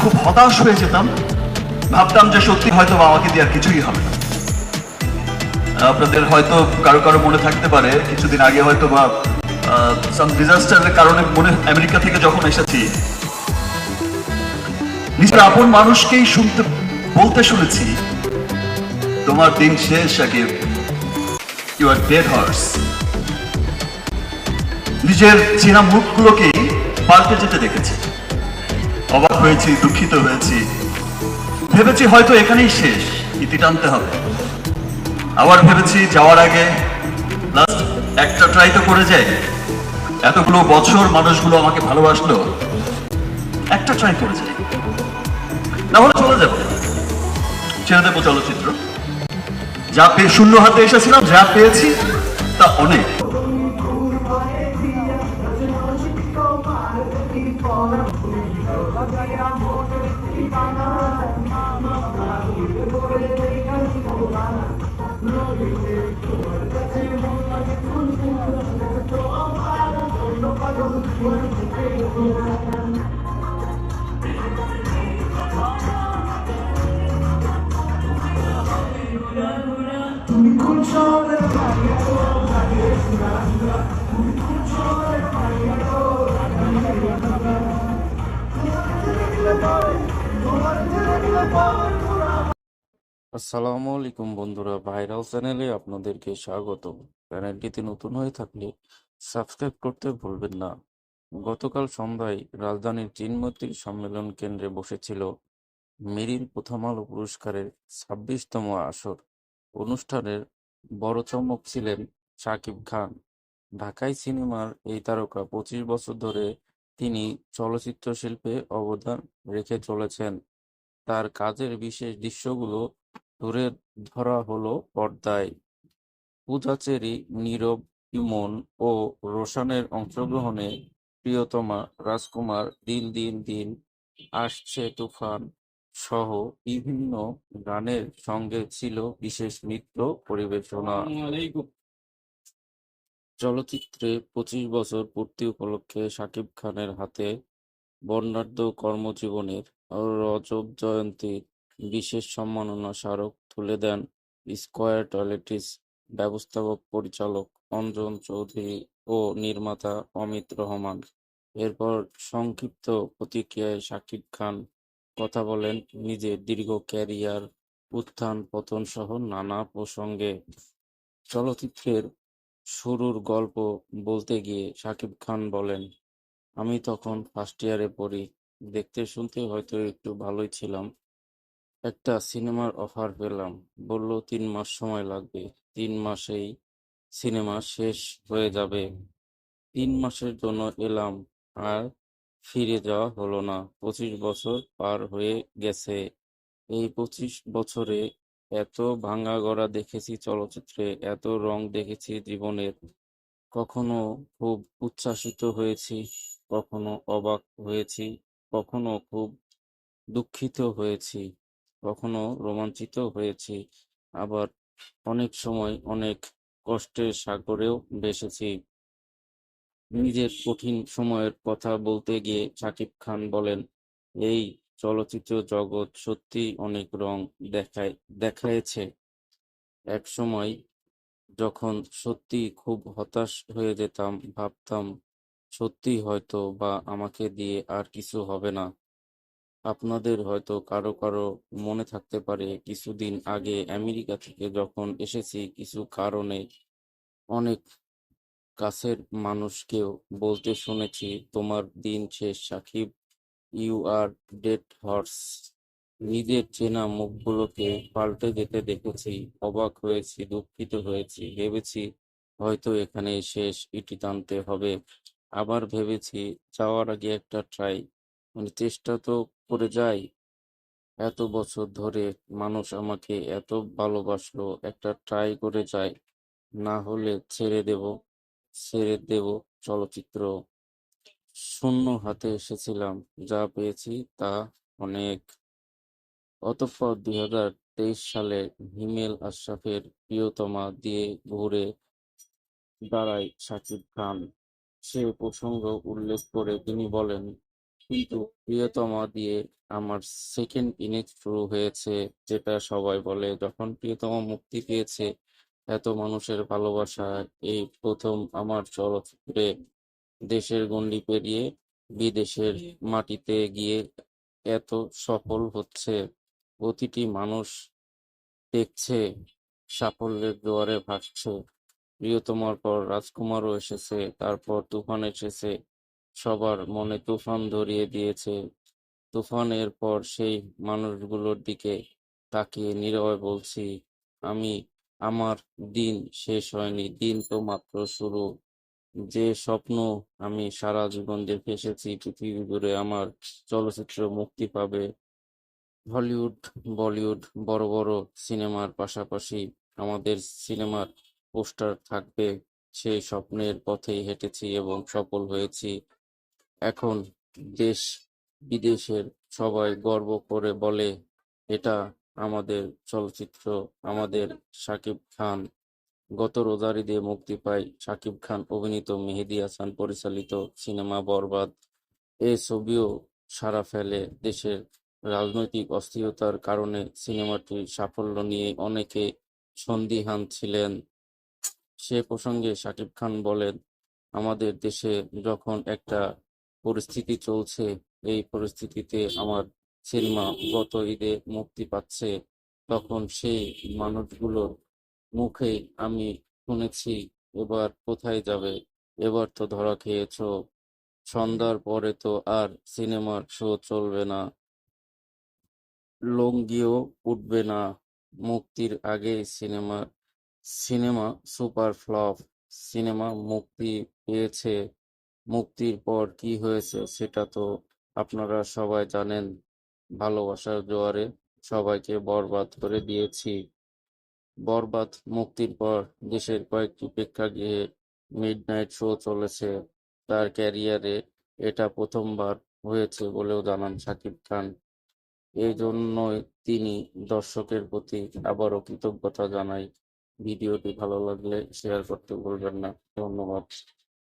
খুব হতাশ হয়ে যেতাম, ভাবতাম যে সত্যি হয়তো আমাকে দিয়ে আর কিছুই হবে না। আপনাদের হয়তো কারো কারো মনে থাকতে পারে কিছুদিন আগে হয়তো বা সাম ডিজাস্টারের কারণে মনে আমেরিকা থেকে যখন এসেছি, নিজের আপন মানুষকেই বলতে শুনেছি, তোমার দিন শেষ Shakib, you are dead horse. নিজের চেনা মুখগুলোকেই পাল্টে যেতে দেখেছি, অবাক হয়েছি, দুঃখিত হয়েছি, ভেবেছি হয়তো এখানেই শেষ, ইতি টানতে হবে। আবার ভেবেছি যাওয়ার আগে লাস্ট একটা ট্রাই তো করে যাই, এতগুলো বছর মানুষগুলো আমাকে ভালোবাসলো, একটা ট্রাই করে যাই, না হলে চলে যাবো, ছেড়ে দেবো চলচ্চিত্র। যা পেয়ে শূন্য হাতে এসেছিলাম, যা পেয়েছি তা অনেক। আসসালামু আলাইকুম বন্ধুরা, ভাইরাল চ্যানেলে আপনাদেরকে স্বাগত। চ্যানেলটিতে নতুন হয়ে থাকলে সাবস্ক্রাইব করতে ভুলবেন না। গতকাল সন্ধ্যায় রাজধানীর চিনমতির সম্মেলন কেন্দ্রে বসেছিল মেরিল প্রথম আলো পুরস্কারের ২৬তম আসর। অনুষ্ঠানের বড় চমক ছিলেন শাকিব খান। ঢাকাই সিনেমার এই তারকা ২৫ বছর ধরে তিনি চলচ্চিত্র শিল্পে অবদান রেখে চলেছেন। তার কাজের বিশেষ দৃশ্যগুলো তুলে ধরা হলো পর্দায়। পূজা চেরি, নীরব ইমন ও রোশানের অংশগ্রহণে প্রিয়তমা, রাজকুমার, দিল দিন দিন, আসছে তুফান সহ বিভিন্ন গানের সঙ্গে ছিল বিশেষ নৃত্য পরিবেশনা। চলচ্চিত্রে ২৫ বছর পূর্তি উপলক্ষে শাকিব খানের হাতে বর্ণাঢ্য কর্মজীবনের রজব জয়ন্তীর বিশেষ সম্মাননা স্মারক তুলে দেন স্কয়ার টয়লেটিস ব্যবস্থাপক পরিচালক অঞ্জন চৌধুরী ও নির্মাতা অমিত রহমান। এরপর সংক্ষিপ্ত প্রতিক্রিয়ায় শাকিব খান কথা বলেন নিজের দীর্ঘ ক্যারিয়ার, উত্থান পতন সহ নানা প্রসঙ্গে। চলচ্চিত্রের শুরুর গল্প বলতে গিয়ে শাকিব খান বলেন, আমি তখন ফার্স্ট ইয়ারে পড়ি। দেখতে শুনতে হয়তো একটু ভালোই ছিলাম। একটা সিনেমার অফার পেলাম। বলল ৩ মাস সময় লাগবে। ৩ মাসেই সিনেমা শেষ হয়ে যাবে। ৩ মাসের জন্য এলাম, আর ফিরে যাওয়া হলো না। ২৫ বছর পার হয়ে গেছে। এই ২৫ বছরে এত ভাঙাগড়া দেখেছি চলচ্চিত্রে, এত রং দেখেছি জীবনের। কখনো খুব উচ্ছ্বসিত হয়েছি, কখনো অবাক হয়েছি, কখনো খুব দুঃখিত হয়েছি, কখনো রোমাঞ্চিত হয়েছি, আবার অনেক সময় অনেক কষ্টের সাগরেও ভেসেছি। নিজের কঠিন সময়ের কথা বলতে গিয়ে শাকিব খান বলেন, এই চলচ্চিত্র জগৎ সত্যিই অনেক রং দেখায়েছে। একসময় যখন সত্যিই খুব হতাশ হয়ে যেতাম, ভাবতাম সত্যিই হয়তো বা আমাকে দিয়ে আর কিছু হবে না। আপনাদের হয়তো কারো কারো মনে থাকতে পারে কিছুদিন আগে আমেরিকা থেকে যখন এসেছি কিছু কারণে অনেক কাছের মানুষকেও বলতে শুনেছি, তোমার দিন শেষ Sakib, you are dead horse. নিজের চেনা মুখগুলোকে পাল্টে যেতে দেখেছি, অবাক হয়েছি, দুঃখিত হয়েছি, ভেবেছি হয়তো এখানেই শেষ, ইতি টানতে হবে। আবার ভেবেছি যাওয়ার আগে একটা ট্রাই, মানে চেষ্টা তো করে যাই। এত বছর ধরে মানুষ আমাকে এত ভালোবাসলো, একটা ট্রাই করে যাই, না হলে ছেড়ে দেব চলচ্চিত্র। শূন্য হাতে এসেছিলাম, যা পেয়েছি তা অনেক। অতঃপর ২০২৩ সালে হিমেল আশরাফের প্রিয়তমা দিয়ে ঘুরে দাঁড়ায় শাকিব খান। সে প্রসঙ্গ উল্লেখ করে তিনি বলেন, কিন্তু প্রিয়তমা দিয়ে আমার সেকেন্ড ইনিংস শুরু হয়েছে, যেটা সবাই বলে। যখন প্রিয়তমা মুক্তি পেয়েছে, এত মানুষের ভালোবাসা, এই প্রথম আমার চলচ্চিত্রে দেশের গণ্ডি পেরিয়ে বিদেশের মাটিতে গিয়ে এত সফল হচ্ছে। প্রতিটি মানুষ দেখছে, সাফল্যের জোয়ারে ভাসছে। প্রিয়তমার পর রাজকুমারও এসেছে, তারপর তুফান এসেছে, সবার মনে তুফান ধরিয়ে দিয়েছে। তুফানের পর সেই মানুষগুলোর দিকে তাকিয়ে নীরবে বলছি, আমি আমার দিন শেষ হয়নি, দিন তো মাত্র শুরু। যে স্বপ্ন আমি সারা জীবন দেখে এসেছি, পৃথিবী জুড়ে আমার চলচ্চিত্র মুক্তি পাবে, হলিউড, বলিউড, বড় বড় সিনেমার পাশাপাশি আমাদের সিনেমার পোস্টার থাকবে, সেই স্বপ্নের পথেই হেঁটেছি এবং সফল হয়েছি। এখন দেশ বিদেশের সবাই গর্ব করে বলে, এটা আমাদের চলচ্চিত্র, আমাদের শাকিব খান। গত রোজার ঈদে মুক্তি পায় শাকিব খান অভিনীত, মেহেদী হাসান পরিচালিত সিনেমা বরবাদ। এ ছবিও সাড়া ফেলে। দেশের রাজনৈতিক অস্থিরতার কারণে সিনেমাটির সাফল্য নিয়ে অনেকে সন্দিহান ছিলেন। সে প্রসঙ্গে শাকিব খান বলেন, আমাদের দেশে যখন একটা পরিস্থিতি চলছে, এই পরিস্থিতিতে আমার সিনেমা গত ঈদে মুক্তি পাচ্ছে, তখন সেই মানুষগুলোর মুখে আমি শুনেছি, এবার কোথায় যাবে, এবার তো ধরা খেয়েছো, সন্ধ্যার পরে তো আর সিনেমার শো চলবে না, লুঙ্গিও উঠবে না। মুক্তির আগেই সিনেমা সুপার ফ্লপ। সিনেমা মুক্তি পেয়েছে, মুক্তির পর কি হয়েছে সেটা তো আপনারা সবাই জানেন। ভালোবাসার জোয়ারে সবাইকে বরবাদ করে দিয়েছি। বরবাদ মুক্তির পর দেশের কয়েকটি প্রেক্ষাগৃহে মিডনাইট শো চলেছে। তার ক্যারিয়ারে এটা প্রথমবার হয়েছে বলেও জানান শাকিব খান। এজন্যই তিনি দর্শকের প্রতি আবারও কৃতজ্ঞতা জানাই। ভিডিওটি ভালো লাগলে শেয়ার করতে ভুলবেন না। ধন্যবাদ।